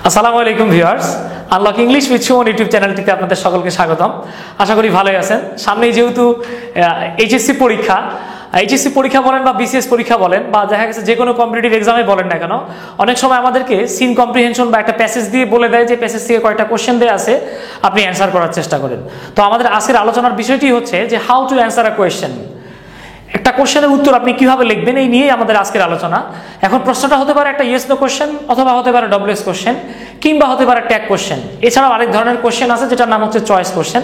আসসালামু আলাইকুম viewers, unlock English with Suman YouTube চ্যানেলটিতে আপনাদের সকলকে স্বাগতম। আশা করি ভালোই আছেন। সামনেই যেহেতু এইচএসসি পরীক্ষা বলেন বা বিসিএস পরীক্ষা বলেন বা দেখা গেছে যে কোনো কম্পিটিটিভ এক্সামে বলেন না কেন, অনেক সময় আমাদেরকে সিন কম্প্রিহেনশন বা একটা প্যাসেজ দিয়ে বলে দেয় যে প্যাসেজ থেকে কয়েকটা কোশ্চেন দেওয়া আছে, আপনি অ্যান্সার করার চেষ্টা করেন। তো আমাদের আজকের আলোচনার বিষয়টি হচ্ছে যে how to answer a question. একটা কোশ্চেনের উত্তর আপনি কিভাবে লিখবেন, এই নিয়েই আমাদের আজকের আলোচনা। এখন প্রশ্নটা হতে পারে একটা ইয়েস নো কোশ্চেন, অথবা হতে পারে ডব্লিউএস কোশ্চেন, কিংবা হতে পারে ট্যাগ কোশ্চেন। এছাড়াও আরেক ধরনের কোশ্চেন আছে যেটার নাম হচ্ছে চয়েস কোশ্চেন।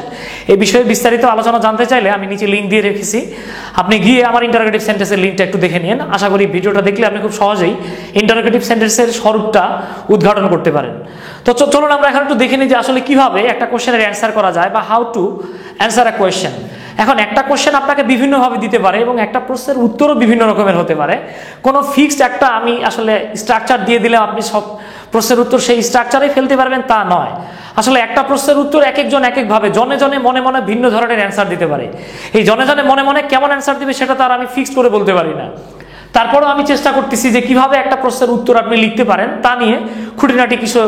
এই বিষয়ে বিস্তারিত আলোচনা জানতে চাইলে আমি নিচে লিঙ্ক দিয়ে রেখেছি, আপনি গিয়ে আমার ইন্টারোগেটিভ সেন্টেন্সের লিঙ্কটা একটু দেখে নিন। আশা করি ভিডিওটা দেখলে আপনি খুব সহজেই ইন্টারোগেটিভ সেন্টেন্সের স্বরূপটা উদ্ঘাটন করতে পারেন। তো চলুন আমরা এখন একটু দেখে নিই যে আসলে কিভাবে একটা কোশ্চেনের অ্যান্সার করা যায় বা how to answer a question. এখন একটা কোশ্চেন আপনাকে বিভিন্নভাবে দিতে পারে এবং একটা প্রশ্নের উত্তরও বিভিন্ন রকমের হতে পারে। কোনো ফিক্সড একটা আমি আসলে স্ট্রাকচার দিয়ে দিলে আপনি সব প্রশ্নের উত্তর সেই স্ট্রাকচারেই ফেলতে পারবেন তা নয়। আসলে একটা প্রশ্নের উত্তর এক একজন এক একভাবে জনে জনে মনে মনে ভিন্ন ধরনের অ্যান্সার দিতে পারে। এই জনে জনে মনে মনে কেমন অ্যান্সার দিবে সেটা তো আর আমি ফিক্সড করে বলতে পারি না। তারপরেও আমি চেষ্টা করতেছি যে কিভাবে একটা প্রশ্নের উত্তর আপনি লিখতে পারেন তা নিয়ে খুঁটিনাটি কিছু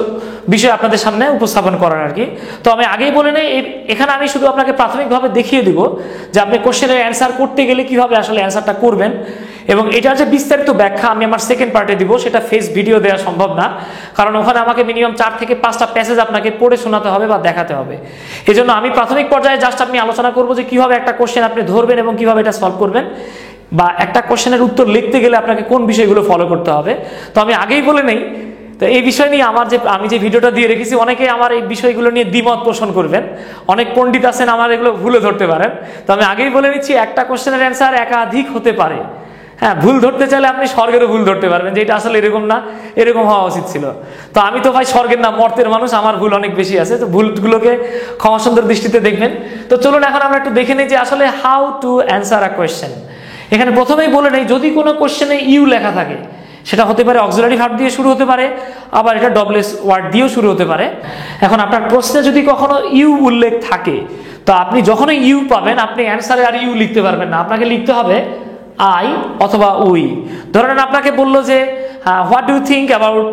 বিষয় আপনাদের সামনে উপস্থাপন করার আর কি। তো আমি আগেই বলে নেই, এখানে আমি শুধু আপনাকে প্রাথমিকভাবে দেখিয়ে দিব যে আপনি কোশ্চেনের অ্যান্সার করতে গেলে কিভাবে আসলে অ্যান্সারটা করবেন, এবং এটার যে বিস্তারিত ব্যাখ্যা আমি আমার সেকেন্ড পার্টে দিব। সেটা ফেস ভিডিও দেওয়া সম্ভব না, কারণ ওখানে আমাকে মিনিমাম 4 থেকে 5টা প্যাসেজ আপনাকে পড়ে শোনাতে হবে বা দেখাতে হবে। এই জন্য আমি প্রাথমিক পর্যায়ে জাস্ট আপনি আলোচনা করবো যে কিভাবে একটা কোশ্চেন আপনি ধরবেন এবং কিভাবে এটা সলভ করবেন, বা একটা কোশ্চেনের উত্তর লিখতে গেলে আপনাকে কোন বিষয়গুলো ফলো করতে হবে। তো আমি আগেই বলে নেই, তো এই বিষয় নিয়ে আমি যে ভিডিওটা দিয়ে রেখেছি, অনেকে আমার এই বিষয়গুলো নিয়ে দ্বিমত পোষণ করবেন। অনেক পণ্ডিত আছেন আমার এগুলো ভুলে ধরতে পারেন। তো আমি আগেই বলে নিচ্ছি, একটা কোশ্চেনের অ্যান্সার একাধিক হতে পারে। হ্যাঁ, ভুল ধরতে চাইলে আপনি স্বর্গেরও ভুল ধরতে পারবেন, যে এটা আসলে এরকম না, এরকম হওয়া উচিত ছিল। তো আমি তো ভাই স্বর্গের না মর্তের মানুষ, আমার ভুল অনেক বেশি আছে। তো ভুলগুলোকে ক্ষমা সুন্দর দৃষ্টিতে দেখবেন। তো চলুন এখন আমরা একটু দেখে নিই যে আসলে how to answer a question. এখানে প্রথমেই বলে নেই, যদি কোনো কোশ্চেনে ইউ লেখা থাকে, সেটা হতে পারে অক্সিলারি ভার্ব দিয়ে শুরু হতে পারে, আবার এটা ডব্লিউএস ওয়ার্ড দিয়েও শুরু হতে পারে। এখন আপনার প্রশ্নে যদি কখনো ইউ উল্লেখ থাকে, তো আপনি যখনই ইউ পাবেন আপনি অ্যান্সারে আর ইউ লিখতে পারবেন না, আপনাকে লিখতে হবে আই অথবা উই। ধরেন আপনাকে বললো যে what do you think about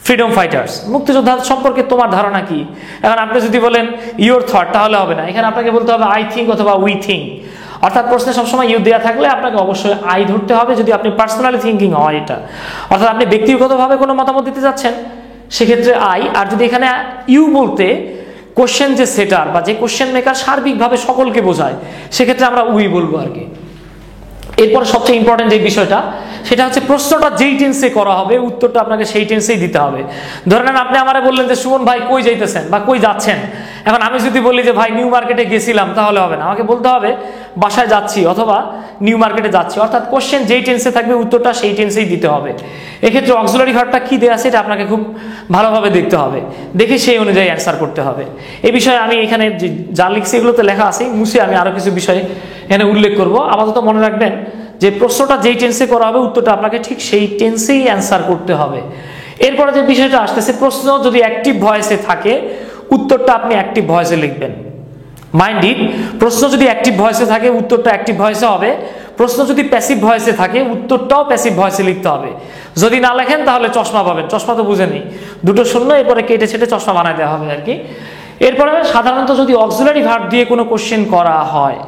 freedom fighters, মুক্তিযোদ্ধা সম্পর্কে তোমার ধারণা কি। এখন আপনি যদি বলেন ইউর থট, তাহলে হবে না, এখানে আপনাকে বলতে হবে আই থিঙ্ক অথবা উই থিঙ্ক। অর্থাৎ প্রশ্নে সবসময় ইউ দেওয়া থাকলে আপনাকে অবশ্যই আই ধরতে হবে, যদি আপনি পার্সোনালি থিঙ্কিং হয় এটা, অর্থাৎ আপনি ব্যক্তিগতভাবে কোনো মতামত দিতে যাচ্ছেন, সেক্ষেত্রে আই। আর যদি এখানে ইউ বলতে কোশ্চেন যে সেটার বা যে কোশ্চেন মেকার সার্বিকভাবে সকলকে বোঝায়, সেক্ষেত্রে আমরা উই বলবো আর কি। এরপর সবচেয়ে ইম্পর্টেন্ট যে বিষয়টা, সেটা হচ্ছে প্রশ্নটা যেই টেন্সে করা হবে উত্তরটা আপনাকে সেই টেন্সেই দিতে হবে। ধরে নেন আপনি আমারে বললেন যে সুমন ভাই কই যাইতেছেন বা কই যাচ্ছেন। এখন আমি যদি বলি যে ভাই নিউ মার্কেটে গেছিলাম, তাহলে হবে না, আমাকে বলতে হবে বাসায় যাচ্ছি অথবা নিউ মার্কেটে যাচ্ছি। অর্থাৎ কোশ্চেন যেই টেন্সে থাকবে উত্তরটা সেই টেন্সেই দিতে হবে। এক্ষেত্রে অক্সিলারি ভার্বটা কি দেওয়া আছে এটা আপনাকে খুব ভালোভাবে দেখতে হবে, দেখে সেই অনুযায়ী অ্যান্সার করতে হবে। এই বিষয়ে আমি এখানে যা লিখছি এগুলোতে লেখা আছে, মুছে আমি আরো কিছু বিষয় এখানে উল্লেখ করব। আপাতত মনে রাখবেন যে প্রশ্নটা যেই টেন্সে করা হবে উত্তরটা আপনাকে ঠিক সেই টেন্সেই অ্যান্সার করতে হবে। এরপরে যে বিষয়টা আসতেছে, প্রশ্ন যদি অ্যাক্টিভ ভয়েসে থাকে উত্তরটা আপনি অ্যাক্টিভ ভয়েসে লিখবেন। মাইন্ড ইট, প্রশ্ন যদি অ্যাক্টিভ ভয়েসে থাকে উত্তরটা অ্যাক্টিভ ভয়েসে হবে। প্রশ্ন যদি প্যাসিভ ভয়েসে থাকে উত্তরটাও প্যাসিভ ভয়েসে লিখতে হবে। যদি না লেখেন তাহলে চশমা পাবেন, চশমা তো বুঝে নেই, দুটো শূন্য এরপরে কেটে ছেটে চশমা বানায় দেওয়া হবে আর কি। এরপরে সাধারণত যদি অক্সিলারি ভার্ব দিয়ে কোনো কোশ্চেন করা হয়,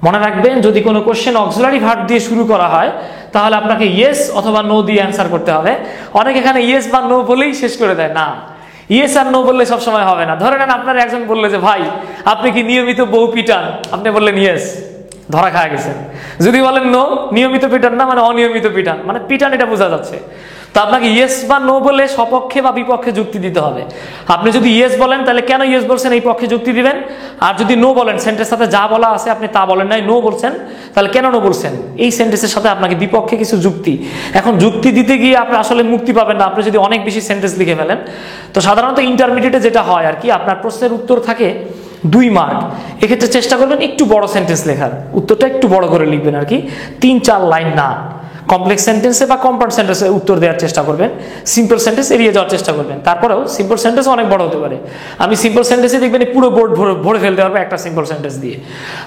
মনে রাখবেন যদি কোনো কোশ্চেন অক্সিলারি ভার্ব দিয়ে শুরু করা হয় তাহলে আপনাকে ইয়েস অথবা নো দিয়ে অ্যান্সার করতে হবে। অনেক এখানে ইয়েস বা নো বলেই শেষ করে দেয়, না, ইয়েস আর নো বললে সবসময় হবে না। ধরে নেন আপনার একজন বললে যে ভাই আপনি কি নিয়মিত বউ পিটান, আপনি বললেন ইয়েস, ধরা খাওয়া গেছেন। যদি বলেন নো, নিয়মিত পিটান না মানে অনিয়মিত পিটান, মানে পিটান এটা বোঝা যাচ্ছে। তো আপনাকে ইয়েস বা নো বলে সপক্ষে বা বিপক্ষে যুক্তি দিতে হবে। আপনি যদি ইয়েস বলেন তাহলে কেন ইয়েস বলছেন এই পক্ষে যুক্তি দিবেন, আর যদি নো বলেন সেন্টেন্সের সাথে যা বলা আছে আপনি তা বলেন নাই, নো বলছেন, তাহলে কেন নো বলছেন এই সেন্টেন্সের সাথে আপনাকে বিপক্ষে কিছু যুক্তি। এখন যুক্তি দিতে গিয়ে আপনি আসলে মুক্তি পাবেন না আপনি যদি অনেক বেশি সেন্টেন্স লিখে ফেলেন। তো সাধারণত ইন্টারমিডিয়েটে যেটা হয় আর কি, আপনার প্রশ্নের উত্তর থাকে 2 মার্ক। এক্ষেত্রে চেষ্টা করবেন একটু বড় সেন্টেন্স লেখার, উত্তরটা একটু বড় করে লিখবেন আর কি, 3-4 লাইন না। কমপ্লেক্স সেন্টেন্সে বা কম্পাউন্ড সেন্টেন্সে উত্তর দেওয়ার চেষ্টা করবেন, সিম্পল সেন্টেন্স এড়িয়ে যাওয়ার চেষ্টা করবেন। তারপরেও সিম্পল সেন্টেন্স অনেক বড় হতে পারে, আমি সিম্পল সেন্টেন্সে দেখবেন পুরো বোর্ড ভরে ফেলতে পারবো একটা সিম্পল সেন্টেন্স দিয়ে।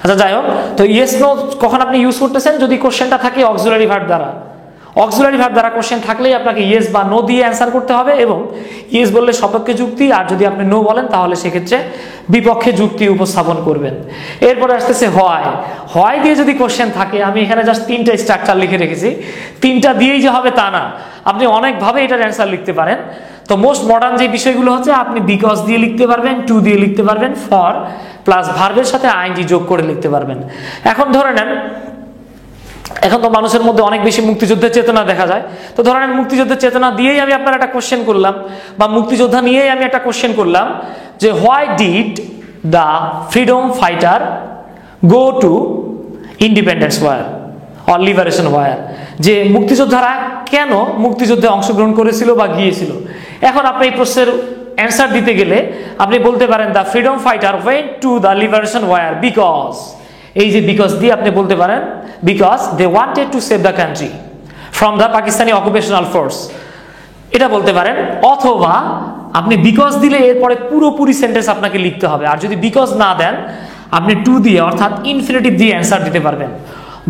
আচ্ছা যাই হোক, তো ইয়েস নো কখন আপনি ইউজ করতেছেন, যদি কোশ্চেনটা থাকে অক্সিলারি ভার্ব দ্বারা, অক্সিলারি ভার্ব দ্বারা কোশ্চেন থাকলেই আপনাকে ইয়েস বা নো দিয়ে অ্যান্সার করতে হবে, এবং ইয়েস বললে সপক্ষে যুক্তি, আর যদি আপনি নো বলেন তাহলে সেক্ষেত্রে বিপক্ষে যুক্তি উপস্থাপন করবেন। এরপরে আসতেছে হয়। হয় দিয়ে যদি কোশ্চেন থাকে, আমি এখানে জাস্ট 3টা স্ট্রাকচার লিখে রেখেছি, 3টা দিয়েই যে হবে তা না, আপনি অনেকভাবে এটার অ্যান্সার লিখতে পারেন। তো মোস্ট মডার্ন যে বিষয়গুলো হচ্ছে, আপনি বিকজ দিয়ে লিখতে পারবেন, টু দিয়ে লিখতে পারবেন, ফর প্লাস ভার্বের সাথে আইএনজি যোগ করে লিখতে পারবেন। এখন ধরে নেন, এখন তো মানুষের মধ্যে অনেক বেশি মুক্তিযুদ্ধের চেতনা দেখা যায়, তো ধরে নেন মুক্তিযুদ্ধের চেতনা দিয়েই আমি আপনার একটা কোশ্চেন করলাম, বা মুক্তিযোদ্ধা নিয়েই আমি একটা কোশ্চেন করলাম যে why did the freedom fighter go to independence war or liberation war, যে মুক্তিযোদ্ধারা কেন মুক্তিযুদ্ধে অংশগ্রহণ করেছিল বা গিয়েছিল। এখন আপনি এই প্রশ্নের অ্যান্সার দিতে গেলে আপনি বলতে পারেন the freedom fighter went to the liberation war because, এই যে বিকজ দিয়ে আপনি বলতে পারেন because they wanted to save the country from the Pakistani occupational force, এটা বলতে পারেন। অথবা আপনি বিকজ দিলে এরপরে পুরোপুরি সেন্টেন্স আপনাকে লিখতে হবে, আর যদি বিকজ না দেন আপনি টু দিয়ে অর্থাৎ ইনফিনিটিভ দিয়ে অ্যান্সার দিতে পারবেন।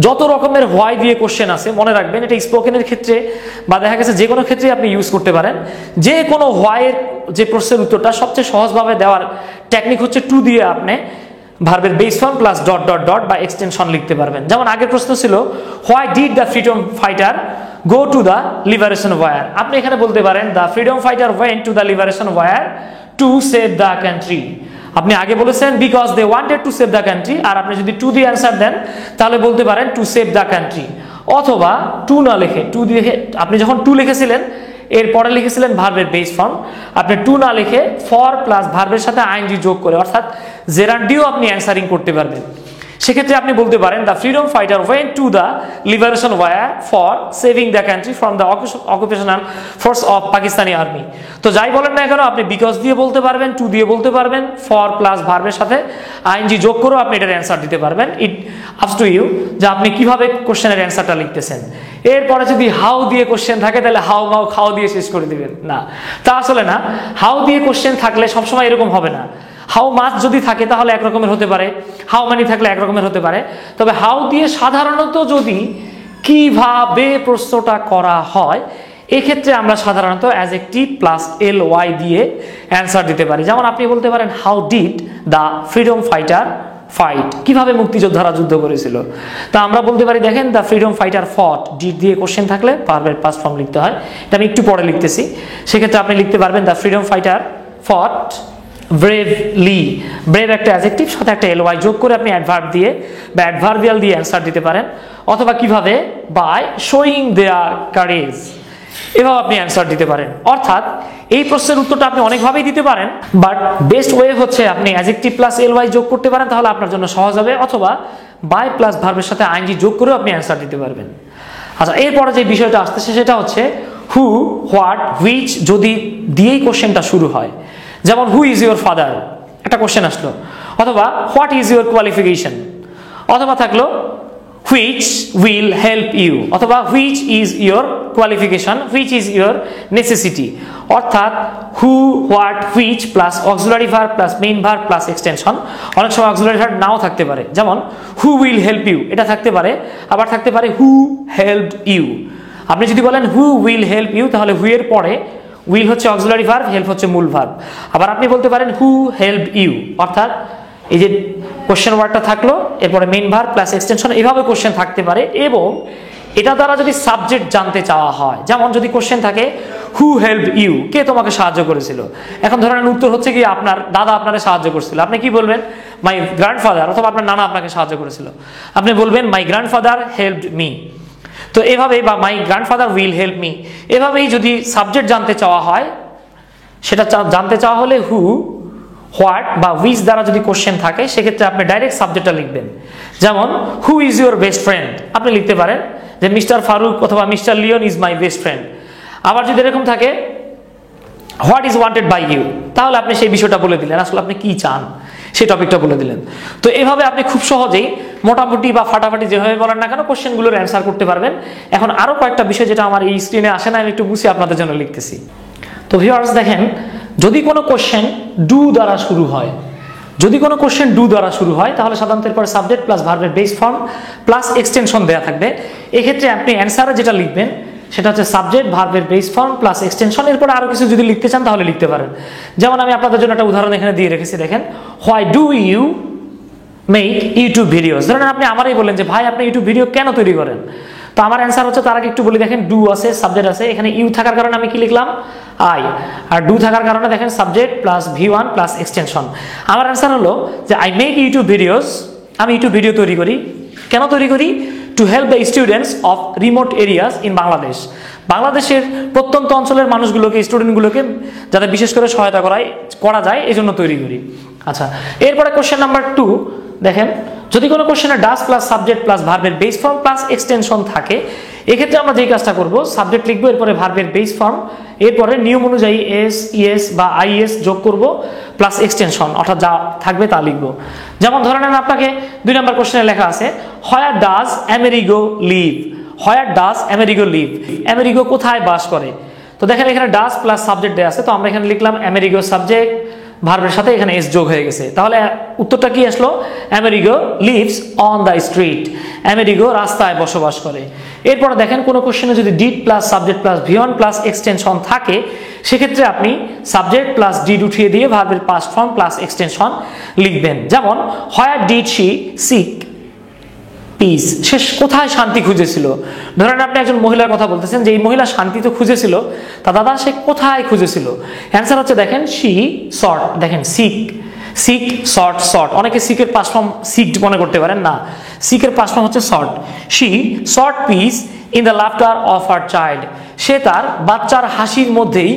যত রকমের হোয়াই দিয়ে কোশ্চেন আছে মনে রাখবেন, এটা স্পোকেনের ক্ষেত্রে বা দেখা গেছে যে কোনো ক্ষেত্রে আপনি ইউজ করতে পারেন। যে কোনো হোয়াইয়ের যে প্রশ্নের উত্তরটা সবচেয়ে সহজভাবে দেওয়ার টেকনিক হচ্ছে টু দিয়ে আপনি ভার্বের base form plus dot dot dot বা এক্সটেনশন লিখতে পারবেন। যেমন আগের প্রশ্ন ছিল why did the freedom fighter go to the liberation war, আপনি এখানে বলতে পারেন the freedom fighter went to the liberation war to save the country. আপনি আগে বলেছেন because they wanted to save the country, আর আপনি যদি টু দিয়ে অ্যান্সার দেন তাহলে বলতে পারেন টু সেভ দ্য কান্ট্রি। অথবা টু না লিখে, টু দিয়ে আপনি যখন টু লিখেছিলেন এরপরে লিখেছিলেন ভার্বের বেস ফর্ম, আপনি টু না লিখে ফর প্লাস ভার্বের সাথে আইএনজি যোগ করে অর্থাৎ জেরান্ডিও আপনি অ্যান্সারিং করতে পারবেন। সেক্ষেত্রে আপনি বলতে পারেন the freedom fighter went to the liberation war for saving the country from the occupational force of Pakistani army. তো যাই বলেন না কেন আপনি বিকজ দিয়ে বলতে পারবেন, টু দিয়ে বলতে পারবেন, ফর প্লাস ভার্বের সাথে আইএনজি যোগ করেও আপনি এটার অ্যান্সার দিতে পারবেন। ইট আপস টু ইউ যে আপনি কিভাবে কোশ্চেনের অ্যান্সারটা লিখতেছেন। এরপরে যদি হাউ দিয়ে কোশ্চেন থাকে তাহলে হাউ মাউ খাও দিয়ে শেষ করে দিবেন, না তা আসলে না। হাউ দিয়ে কোশ্চেন থাকলে সবসময় এরকম হবে না। হাউ মাছ যদি থাকে তাহলে একরকমের হতে পারে, হাউ মানি থাকলে একরকমের হতে পারে। তবে হাউ দিয়ে সাধারণত যদি কিভাবে প্রশ্নটা করা হয় এক্ষেত্রে আমরা সাধারণত অ্যাডজেক্টিভ প্লাস এল ওয়াই দিয়ে অ্যান্সার দিতে পারি। যেমন আপনি বলতে পারেন how did the freedom fighter fight, কিভাবে মুক্তিযোদ্ধারা যুদ্ধ করেছিল। তা আমরা বলতে পারি দেখেন দ্য ফ্রিডম ফাইটার ফট, ডিড দিয়ে কোশ্চেন থাকলে ভার্বের পাস্ট ফর্ম লিখতে হয়, এটা আমি একটু পরে লিখতেছি। সেক্ষেত্রে আপনি লিখতে পারবেন দ্য ফ্রিডম ফাইটার ফট ব্রেভলি, ব্রেভ একটা অ্যাডজেক্টিভ সাথে একটা এলওয়াই যোগ করে আপনি অ্যাডভার্ব দিয়ে বা অ্যাডভার্বিয়াল দিয়ে অ্যান্সার দিতে পারেন। অথবা কিভাবে বাই শোয়িং দেয়ার কারেজ, এভাবে আপনি অ্যান্সার দিতে পারেন। অর্থাৎ এই প্রশ্নের উত্তরটা আপনি অনেকভাবেই দিতে পারেন, বাট বেস্ট ওয়ে হচ্ছে আপনি অ্যাডজেক্টিভ প্লাস এলওয়াই যোগ করতে পারেন, তাহলে আপনার জন্য সহজ হবে। অথবা বাই প্লাস ভার্বের সাথে আইএনজি যোগ করেও আপনি অ্যান্সার দিতে পারবেন। আচ্ছা, এরপরে যে বিষয়টা আসতেছে সেটা হচ্ছে হু, হোয়াট, হুইচ যদি দিয়েই কোশ্চেনটা শুরু হয়। যেমন হু ইজ ইউর ফাদার একটা কোশ্চেন আসলো, অথবা হোয়াট ইজ ইউর কোয়ালিফিকেশন, অথবা থাকলো হুইচ উইল হেল্প ইউ, অথবা which is your qualification, which is your necessity. অর্থাৎ who, what, which plus auxiliary verb plus main verb plus extension. অনেক সময় auxiliary verb নাও থাকতে পারে, যেমন হু উইল হেল্প ইউ এটা থাকতে পারে, আবার থাকতে পারে হু হেল্পড ইউ। আপনি যদি বলেন হু উইল হেল্প ইউ তাহলে হু এর পরে উইল হচ্ছে অক্সিলারি ভার্ব, হেল্প হচ্ছে মূল ভার্ব। আবার আপনি বলতে পারেন হু হেল্প ইউ, অর্থাৎ এই যে কোশ্চেন ওয়ার্ডটা থাকলো এরপরে মেইন ভার্ব প্লাস এক্সটেনশন, এভাবে কোশ্চেন থাকতে পারে। এবং এটা দ্বারা যদি সাবজেক্ট জানতে চাওয়া হয়, যেমন যদি কোশ্চেন থাকে হু হেল্প ইউ, কে তোমাকে সাহায্য করেছিল, এখন ধরেন উত্তর হচ্ছে কি আপনার দাদা আপনাকে সাহায্য করেছিল, আপনি কি বলবেন মাই গ্র্যান্ডফাদার, অথবা আপনার নানা আপনাকে সাহায্য করেছিল, আপনি বলবেন মাই গ্র্যান্ডফাদার হেল্পড মি। তো এভাবেই বা my grandfather will help me, এভাবেই যদি সাবজেক্ট জানতে চাওয়া হয়, সেটা জানতে চাওয়া হলে হু, হোয়াট বা হুইচ দ্বারা যদি কোশ্চেন থাকে সেক্ষেত্রে আপনি ডাইরেক্ট সাবজেক্টটা লিখবেন। যেমন who is your best friend, আপনি লিখতে পারেন যে মিস্টার ফারুক অথবা mister Leon is my best friend. আবার যদি এরকম থাকে what is wanted by you, তাহলে আপনি সেই বিষয়টা বলে দিলেন, আসলে আপনি কি চান সেই টপিকটা বলে দিলেন। তো এভাবে আপনি খুব সহজেই মোটামুটি বা ফাটাফাটি যেভাবে বলেন না কেন কোশ্চেনগুলোর অ্যান্সার করতে পারবেন। এখন আরো কয়েকটা বিষয় যেটা আমার এই স্ক্রিনে আসে না, আমি একটু বুঝি আপনাদের জন্য লিখতেছি। তো ভিউয়ার্স দেখেন, যদি কোনো কোশ্চেন ডু দ্বারা শুরু হয়, যদি কোনো কোশ্চেন ডু দ্বারা শুরু হয় তাহলে সাধারণত এরপর সাবজেক্ট প্লাস ভার্বের বেস ফর্ম প্লাস এক্সটেনশন দেওয়া থাকবে। এক্ষেত্রে আপনি অ্যান্সারে যেটা লিখবেন সেটা হচ্ছে সাবজেক্ট ভার্বের বেস ফর্ম প্লাস এক্সটেনশন। এরপর আরো কিছু যদি লিখতে চান তাহলে লিখতে পারেন। যেমন আমি আপনাদের জন্য একটা উদাহরণ এখানে দিয়ে রেখেছি, দেখেন, why do you make YouTube videos. ধরেন আপনি আমারই বলেন যে ভাই আপনি ইউটিউব ভিডিও কেন তৈরি করেন, তো আমার অ্যান্সার হচ্ছে, তার আগে একটু বলি, দেখেন ডু আছে, সাবজেক্ট আছে, এখানে ইউ থাকার কারণে আমি কি লিখলাম, আই, আর ডু থাকার কারণে দেখেন subject plus V1 plus extension. আমার অ্যান্সার হলো যে আই মেক ইউটিউব ভিডিওস, আমি ইউটিউব ভিডিও তৈরি করি। কেন তৈরি করি? To help the students of remote areas in Bangladesh. বাংলাদেশের প্রত্যন্ত অঞ্চলের মানুষগুলোকে, স্টুডেন্টগুলোকে যাতে বিশেষ করে সহায়তা করা যায় এই জন্য তৈরি করি। আচ্ছা, এরপরে কোশ্চেন নাম্বার 2 দেখেন, যদি কোনো কোশ্চেনে ডাস প্লাস সাবজেক্ট প্লাস ভার্বের বেস ফর্ম প্লাস এক্সটেনশন থাকে, এক্ষেত্রে আমরা যেই কাজটা করব, সাবজেক্ট লিখবো, এরপরে ভার্বের বেস ফর্ম, এরপরে নিয়ম অনুযায়ী এস, ইএস বা আইএস যোগ করব প্লাস এক্সটেনশন, অর্থাৎ যা থাকবে তা লিখবো। যেমন ধরে নেন আপনাকে 2 নম্বর কোশ্চেনে লেখা আছে, where does Amerigo live. Where does Amerigo live, Amerigo কোথায় বাস করে। তো দেখেন এখানে ডাজ প্লাস সাবজেক্ট দেওয়া আছে, তো আমরা এখানে লিখলাম আমেরিগো সাবজেক্ট, ভার্বের সাথে এখানে এস যোগ হয়ে গেছে। তাহলে উত্তরটা কি আসলো, Amerigo leaves on the street, Amerigo রাস্তায় বসবাস করে। এরপরে দেখেন কোনো কোশ্চেনে যদি did plus subject plus V1 plus extension থাকে, সেক্ষেত্রে আপনি সাবজেক্ট প্লাস ডিড উঠিয়ে দিয়ে ভার্বের পাস্ট ফর্ম প্লাস এক্সটেনশন লিখবেন। যেমন where did she seek peace, সে কোথায় শান্তি খুঁজেছিল। ধরেন আপনি একজন মহিলার কথা বলতেছেন যে এই মহিলা শান্তি তো খুঁজেছিল, তা দাদা সে কোথায় খুঁজেছিল। অ্যান্সার হচ্ছে দেখেন শি সর্ট, দেখেন সিক, সিক সর্ট সর্ট, অনেকে সিকের পাস্ট ফর্ম সিকড মনে করতে পারেন, না, সিকের পাস্ট ফর্ম হচ্ছে sought. She sought peace in the laughter of her child, সে তার বাচ্চার হাসির মধ্যেই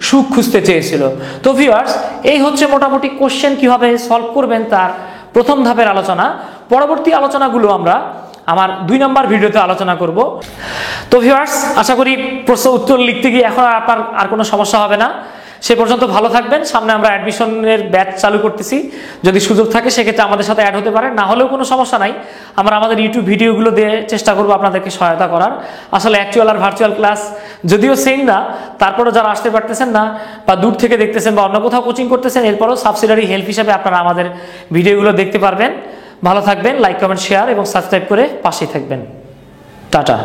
সুখ খুঁজতে চেয়েছিল। তো ভিউয়ার্স, এই হচ্ছে মোটামুটি কোশ্চেন কিভাবে সলভ করবেন তার প্রথম ধাপের আলোচনা। পরবর্তী আলোচনাগুলো আমরা আমার 2 নম্বর ভিডিওতে আলোচনা করব। তো ভিউয়ার্স, আশা করি প্রশ্ন উত্তর লিখতে গিয়ে এখন আপনার আর কোনো সমস্যা হবে না। সে পর্যন্ত ভালো থাকবেন। সামনে আমরা অ্যাডমিশনের ব্যাচ চালু করতেছি, যদি সুযোগ থাকে সেক্ষেত্রে আমাদের সাথে অ্যাড হতে পারেন, না হলেও কোনো সমস্যা নাই। আমরা আমাদের ইউটিউব ভিডিওগুলো দিয়ে চেষ্টা করবো আপনাদেরকে সহায়তা করার। আসলে অ্যাকচুয়াল আর ভার্চুয়াল ক্লাস যদিও সেম না, তারপরেও যারা আসতে পারতেছেন না বা দূর থেকে দেখতেছেন বা অন্য কোথাও কোচিং করতেছেন, এরপরও সাবসিডারি হেল্প হিসাবে আপনারা আমাদের ভিডিওগুলো দেখতে পারবেন। ভালো থাকবেন, লাইক কমেন্ট শেয়ার এবং সাবস্ক্রাইব করে পাশেই থাকবেন। টাটা।